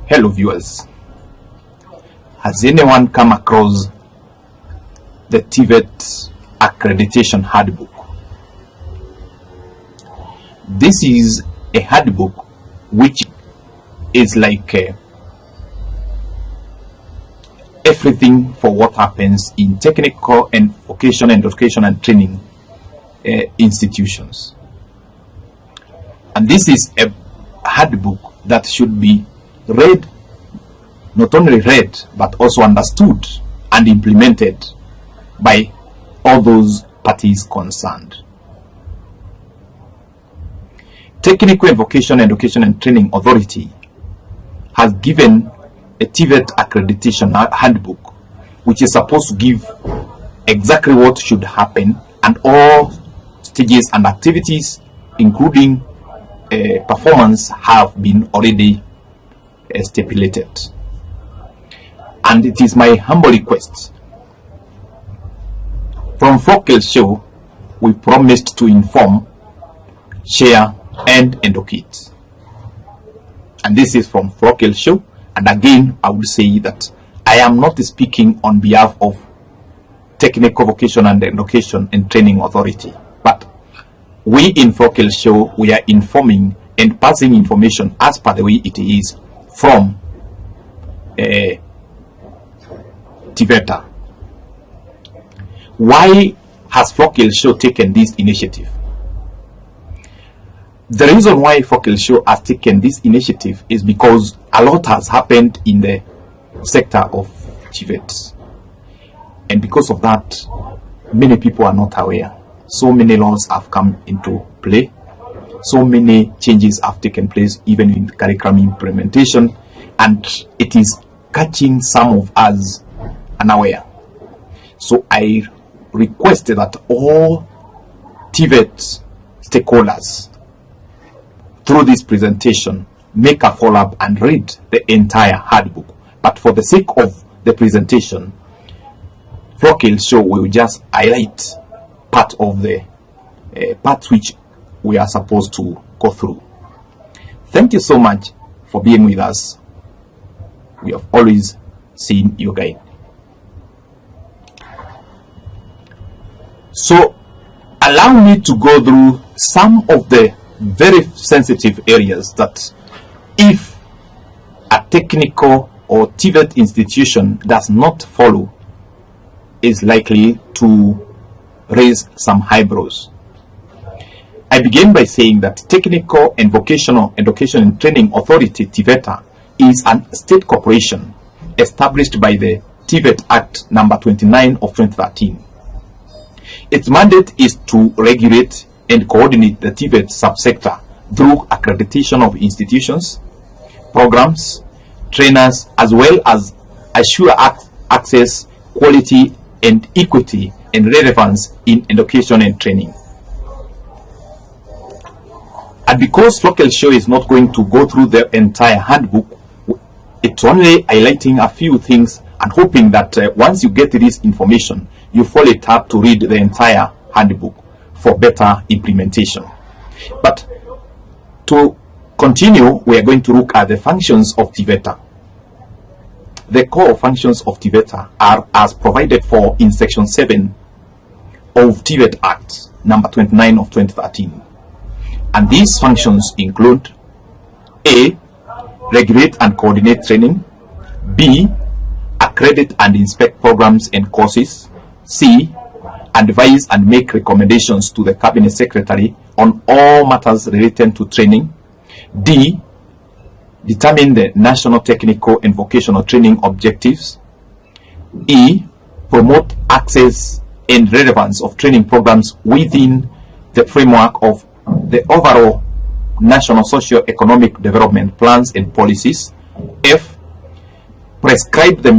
Hello viewers, has anyone come across the TVET Accreditation Handbook? This is a handbook which is like everything for what happens in technical and vocational and education and training institutions. And this is a handbook that should be read, not only read, but also understood and implemented by all those parties concerned. Technical and Vocational Education and Training Authority has given a TVET Accreditation Handbook, which is supposed to give exactly what should happen and all stages and activities, including performance, have been already stipulated. And it is my humble request from Vocational, we promised to inform, share and educate. And this is from Vocational. And again, I would say that I am not speaking on behalf of Technical Vocational and Education and Training Authority, but we in Vocational, we are informing and passing information as per the way it is from Tveta. Why has Vocational taken this initiative? The reason why Vocational has taken this initiative is because a lot has happened in the sector of TVET. And because of that, many people are not aware. So many laws have come into play. So many changes have taken place even in the curriculum implementation. And it is catching some of us unaware. So I request that all TVET stakeholders through this presentation make a follow-up and read the entire handbook. But for the sake of the presentation, Vocational will just highlight part of the parts which we are supposed to go through. Thank you so much for being with us. We have always seen you guide. So allow me to go through some of the very sensitive areas that if a technical or TVET institution does not follow is likely to raise some eyebrows. I begin by saying that Technical and Vocational Education and Training Authority, TVETA, is a state corporation established by the TVET Act number 29 of 2013. Its mandate is to regulate and coordinate the TVET subsector through accreditation of institutions, programs, trainers, as well as assure access, quality, and equity and relevance in education and training. And because Vocational is not going to go through the entire handbook, it's only highlighting a few things and hoping that once you get this information, you follow it up to read the entire handbook for better implementation. But to continue, we are going to look at the functions of TVETA. The core functions of TVETA are as provided for in Section 7 of TVET Act number 29 of 2013. And these functions include A. Regulate and coordinate training. B. Accredit and inspect programs and courses. C. Advise and make recommendations to the Cabinet Secretary on all matters related to training. D. Determine the national technical and vocational training objectives. E. Promote access and relevance of training programs within the framework of the overall national socio-economic development plans and policies. F. Prescribe the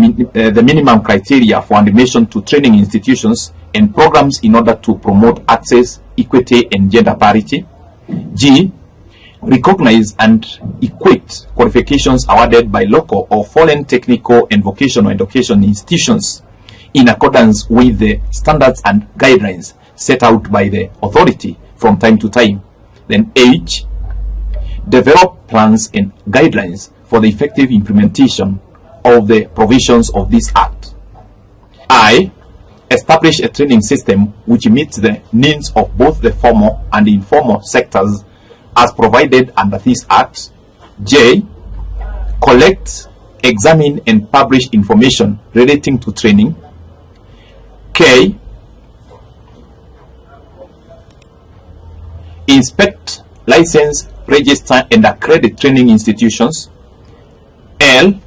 minimum criteria for admission to training institutions and programs in order to promote access, equity, and gender parity. G. Recognize and equate qualifications awarded by local or foreign technical and vocational education institutions in accordance with the standards and guidelines set out by the authority from time to time. Then H. Develop plans and guidelines for the effective implementation of the provisions of this Act. I. Establish a training system which meets the needs of both the formal and informal sectors as provided under this Act. J. Collect, examine, and publish information relating to training. K. Inspect, license, register, and accredit training institutions. L.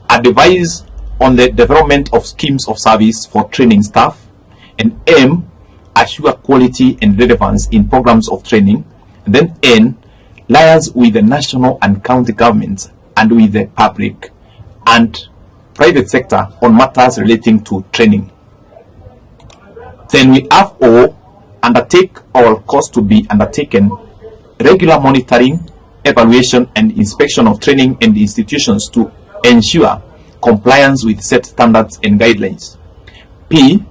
Advise on the development of schemes of service for training staff. And M. Assure quality and relevance in programs of training. And then N. Liaise with the national and county governments and with the public and private sector on matters relating to training. Then we have O. Undertake all costs to be undertaken, regular monitoring, evaluation, and inspection of training and institutions to ensure compliance with set standards and guidelines. P.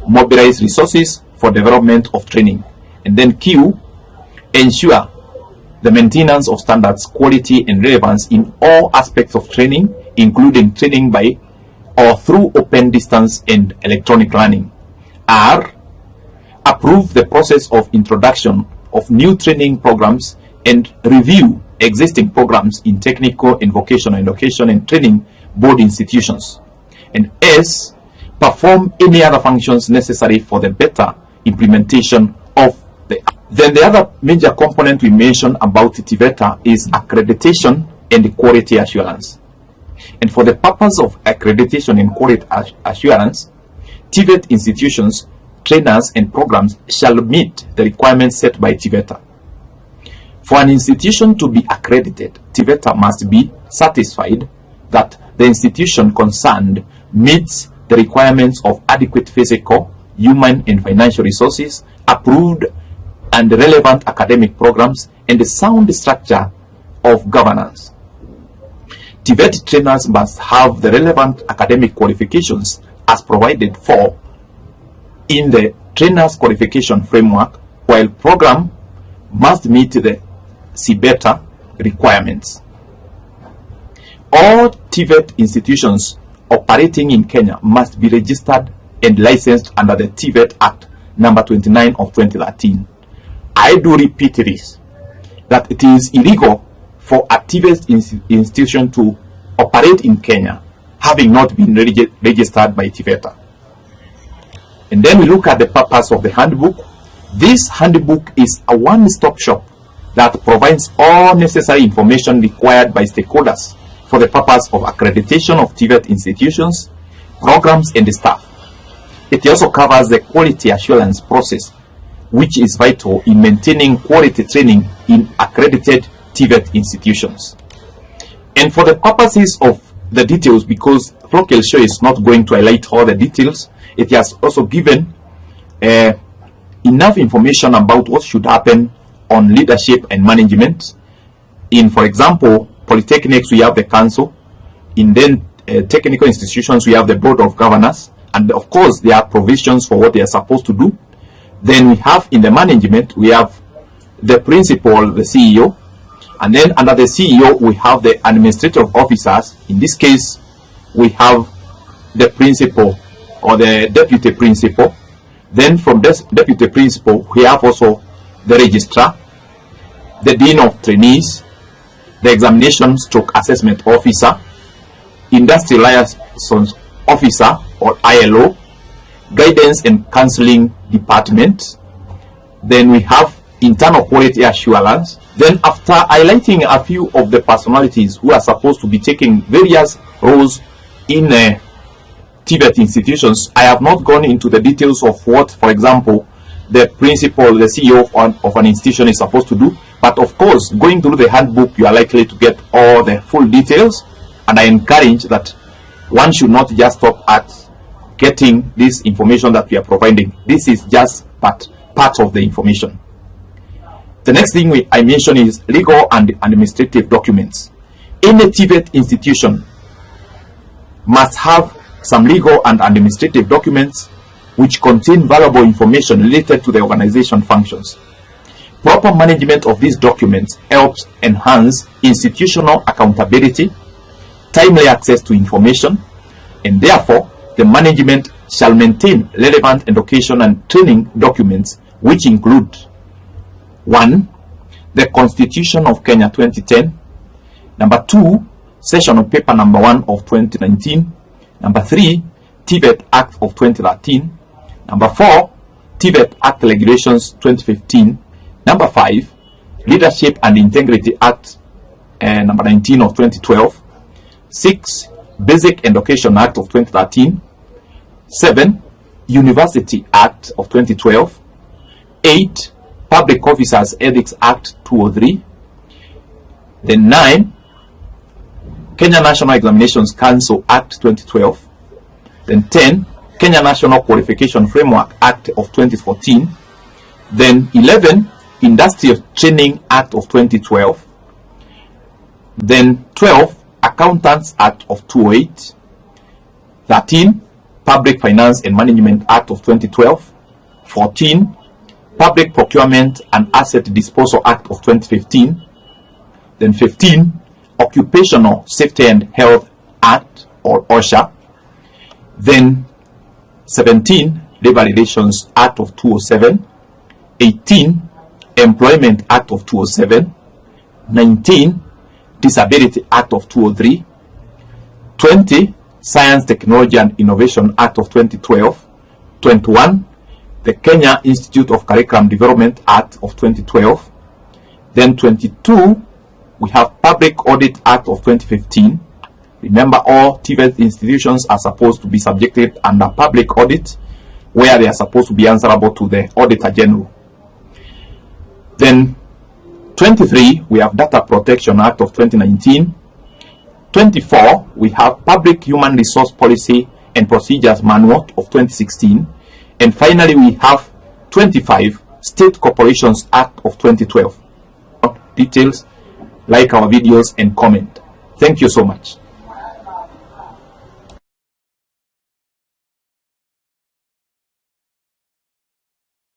Mobilize resources for development of training. And then Q. Ensure the maintenance of standards, quality, and relevance in all aspects of training, including training by or through open distance and electronic learning. R. Approve the process of introduction of new training programs and review existing programs in technical and vocational education and training board institutions. And S. Perform any other functions necessary for the better implementation of the Act. Then the other major component we mentioned about TVET is accreditation and quality assurance. And for the purpose of accreditation and quality assurance, TVET institutions, trainers, and programs shall meet the requirements set by TVET. For an institution to be accredited, TVET must be satisfied that the institution concerned meets the requirements of adequate physical, human, and financial resources, approved and relevant academic programs, and a sound structure of governance. TVET trainers must have the relevant academic qualifications as provided for in the trainers qualification framework, while program must meet the CBET requirements. All TVET institutions operating in Kenya must be registered and licensed under the TVET Act number 29 of 2013. I do repeat this, that it is illegal for a TVET institution to operate in Kenya having not been registered by TVET. And then we look at the purpose of the handbook. This handbook is a one-stop shop that provides all necessary information required by stakeholders for the purpose of accreditation of TVET institutions, programs, and staff. It also covers the quality assurance process, which is vital in maintaining quality training in accredited TVET institutions. And for the purposes of the details, because Flokel Show is not going to highlight all the details, it has also given enough information about what should happen on leadership and management. In, for example, polytechnics, we have the council. In then technical institutions, we have the board of governors. And of course, there are provisions for what they are supposed to do. Then we have in the management, we have the principal, the CEO. And then under the CEO, we have the administrative officers. In this case, we have the principal or the deputy principal. Then from this deputy principal, we have also the registrar, the dean of trainees, the examination stroke assessment officer, industrial liaison officer or ILO, guidance and counseling department. Then we have internal quality assurance. Then after highlighting a few of the personalities who are supposed to be taking various roles in TVET institutions, I have not gone into the details of what, for example, the principal, the CEO of an institution is supposed to do. But of course, going through the handbook, you are likely to get all the full details. And I encourage that one should not just stop at getting this information that we are providing. This is just part of the information. The next thing I mention is legal and administrative documents. Any TVET institution must have some legal and administrative documents which contain valuable information related to the organization functions. Proper management of these documents helps enhance institutional accountability, timely access to information, and therefore the management shall maintain relevant education and training documents, which include 1. The Constitution of Kenya 2010, number 2, Session of Paper number 1 of 2019, number 3, TVET Act of 2013, number 4, TVET Act Regulations 2015, number 5, Leadership and Integrity Act number 19 of 2012, 6, Basic Education Act of 2013, 7, University Act of 2012, 8, Public Officers Ethics Act 203, then 9, Kenya National Examinations Council Act 2012, then 10, Kenya National Qualification Framework Act of 2014, then 11, Industrial Training Act of 2012, then 12, Accountants Act of 2008, 13, Public Finance and Management Act of 2012, 14, Public Procurement and Asset Disposal Act of 2015, then 15, Occupational Safety and Health Act or OSHA, then 17, Labor Relations Act of 2007, 18, Employment Act of 2007, 19, Disability Act of 2003, 20, Science, Technology and Innovation Act of 2012, 21, the Kenya Institute of Curriculum Development Act of 2012, then 22, we have Public Audit Act of 2015. Remember, all TVET institutions are supposed to be subjected under public audit, where they are supposed to be answerable to the Auditor General. Then 23, we have Data Protection Act of 2019. 24, we have Public Human Resource Policy and Procedures Manual of 2016. And finally, we have 25, State Corporations Act of 2012. Details, like our videos and comment. Thank you so much.